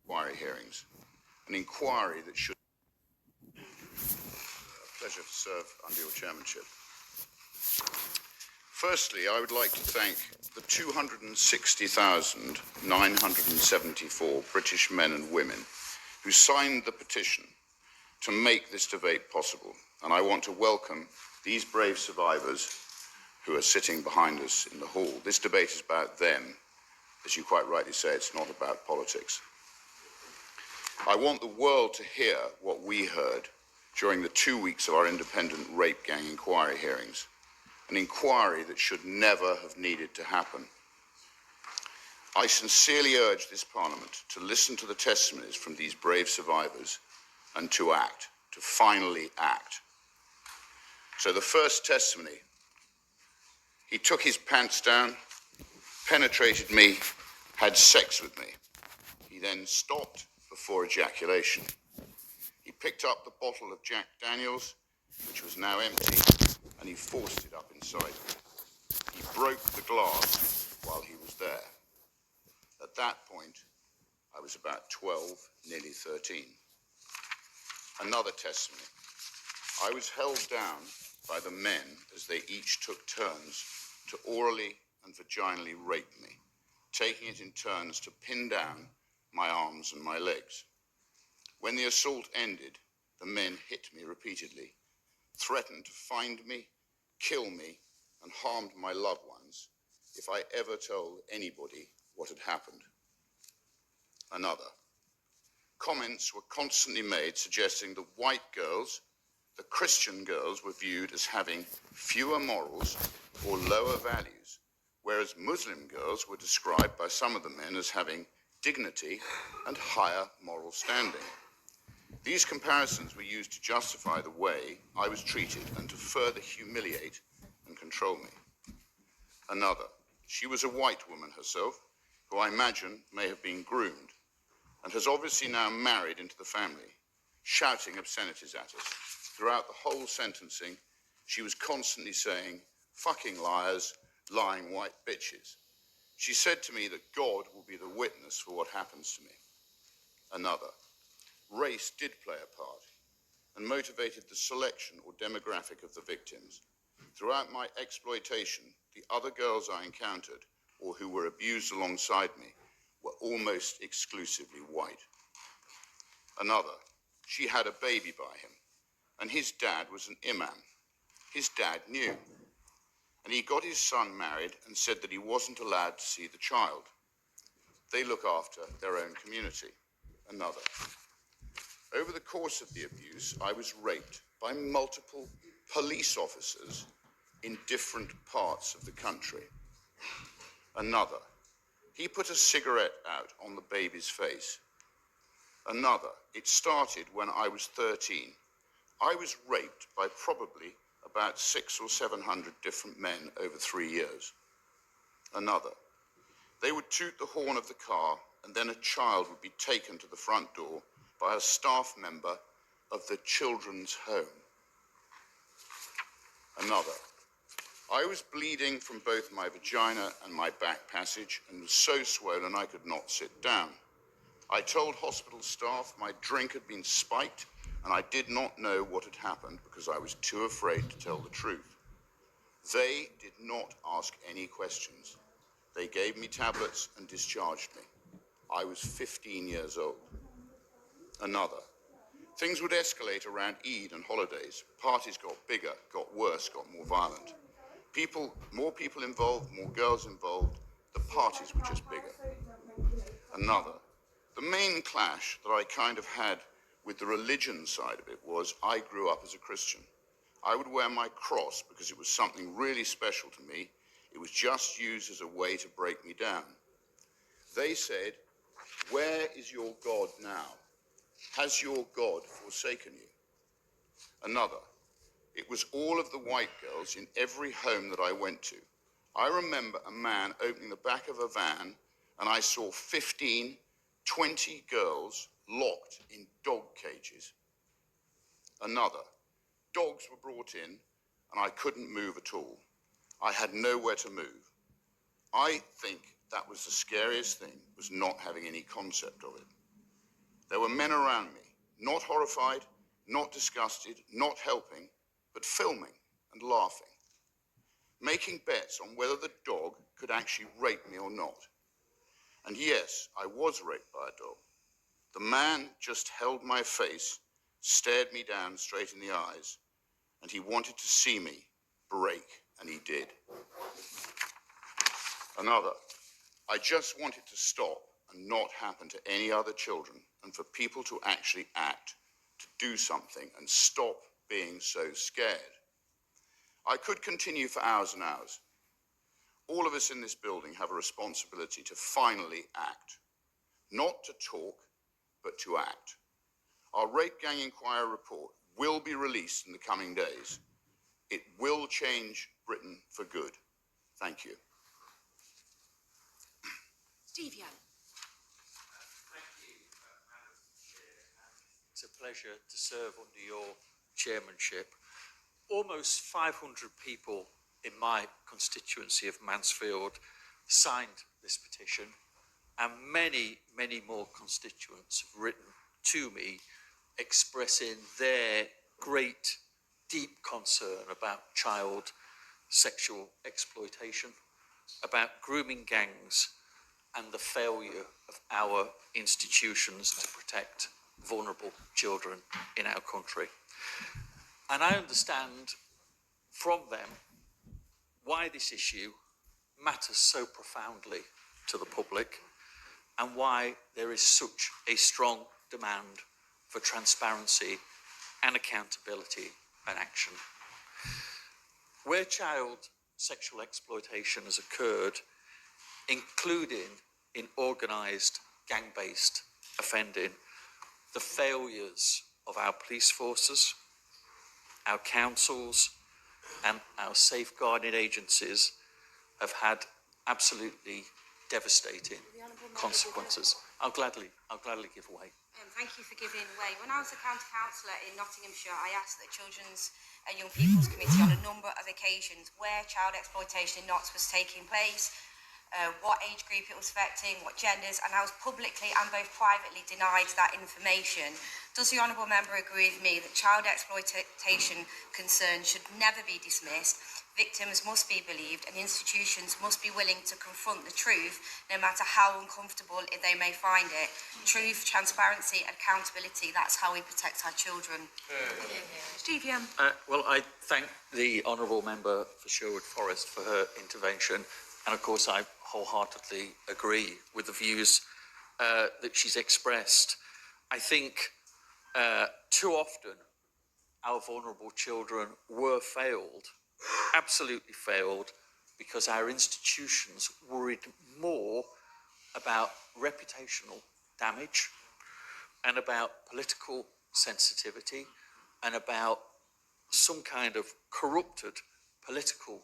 inquiry hearings, an inquiry that should... A pleasure to serve under your chairmanship. Firstly, I would like to thank the 260,974 British men and women who signed the petition to make this debate possible. And I want to welcome these brave survivors who are sitting behind us in the hall. This debate is about them. As you quite rightly say, it's not about politics. I want the world to hear what we heard during the 2 weeks of our independent rape gang inquiry hearings, an inquiry that should never have needed to happen. I sincerely urge this Parliament to listen to the testimonies from these brave survivors and to act, to finally act. So the first testimony: he took his pants down, penetrated me, had sex with me. He then stopped before ejaculation. He picked up the bottle of Jack Daniels, which was now empty, and he forced it up inside me. He broke the glass while he was there. At that point, I was about 12, nearly 13. Another testimony: I was held down by the men as they each took turns to orally and vaginally rape me, taking it in turns to pin down my arms and my legs. When the assault ended, the men hit me repeatedly, threatened to find me, kill me, and harmed my loved ones if I ever told anybody what had happened. Another: comments were constantly made suggesting the white girls, the Christian girls, were viewed as having fewer morals or lower values, whereas Muslim girls were described by some of the men as having dignity and higher moral standing. These comparisons were used to justify the way I was treated and to further humiliate and control me. Another: she was a white woman herself, who I imagine may have been groomed, and has obviously now married into the family, shouting obscenities at us. Throughout the whole sentencing, she was constantly saying, "Fucking liars, lying white bitches." She said to me that God will be the witness for what happens to me. Another: race did play a part and motivated the selection or demographic of the victims. Throughout my exploitation, the other girls I encountered or who were abused alongside me were almost exclusively white. Another: she had a baby by him, and his dad was an imam. His dad knew, and he got his son married and said that he wasn't allowed to see the child. They look after their own community. Another: over the course of the abuse, I was raped by multiple police officers in different parts of the country. Another: he put a cigarette out on the baby's face. Another: it started when I was 13. I was raped by probably about 600 or 700 different men over 3 years. Another: they would toot the horn of the car, and then a child would be taken to the front door by a staff member of the children's home. Another: I was bleeding from both my vagina and my back passage and was so swollen I could not sit down. I told hospital staff my drink had been spiked and I did not know what had happened because I was too afraid to tell the truth. They did not ask any questions. They gave me tablets and discharged me. I was 15 years old. Another: things would escalate around Eid and holidays. Parties got bigger, got worse, got more violent. More people involved, more girls involved. The parties were just bigger. Another: the main clash that I kind of had with the religion side of it was I grew up as a Christian. I would wear my cross because it was something really special to me. It was just used as a way to break me down. They said, "Where is your God now? Has your God forsaken you?" Another: it was all of the white girls in every home that I went to. I remember a man opening the back of a van and I saw 15, 20 girls locked in dog cages. Another: dogs were brought in and I couldn't move at all. I had nowhere to move. I think that was the scariest thing, was not having any concept of it. There were men around me, not horrified, not disgusted, not helping, but filming and laughing, making bets on whether the dog could actually rape me or not. And yes, I was raped by a dog. The man just held my face, stared me down straight in the eyes, and he wanted to see me break, and he did. Another, I just wanted to stop and not happen to any other children, and for people to actually act, to do something and stop being so scared. I could continue for hours and hours. All of us in this building have a responsibility to finally act. Not to talk, but to act. Our Rape Gang Inquiry report will be released in the coming days. It will change Britain for good. Thank you. Steve Young. Thank you, Madam Chair. It's a pleasure to serve under your chairmanship. Almost 500 people in my constituency of Mansfield signed this petition, and many, many more constituents have written to me expressing their great, deep concern about child sexual exploitation, about grooming gangs, and the failure of our institutions to protect vulnerable children in our country. And I understand from them why this issue matters so profoundly to the public and why there is such a strong demand for transparency and accountability and action. Where child sexual exploitation has occurred, including in organised gang-based offending, the failures of our police forces, our councils and our safeguarding agencies have had absolutely devastating consequences. I'll gladly give way. Thank you for giving way. When I was a county councillor in Nottinghamshire, I asked the Children's and Young People's Committee on a number of occasions where child exploitation in Notts was taking place, what age group it was affecting, what genders, and I was publicly and both privately denied that information. Does the Honourable Member agree with me that child exploitation concerns should never be dismissed, victims must be believed, and institutions must be willing to confront the truth, no matter how uncomfortable they may find it? Truth, transparency and accountability, that's how we protect our children. Steve Young. Well, I thank the Honourable Member for Sherwood Forest for her intervention, and of course I wholeheartedly agree with the views that she's expressed. I think too often our vulnerable children were failed, absolutely failed, because our institutions worried more about reputational damage and about political sensitivity and about some kind of corrupted political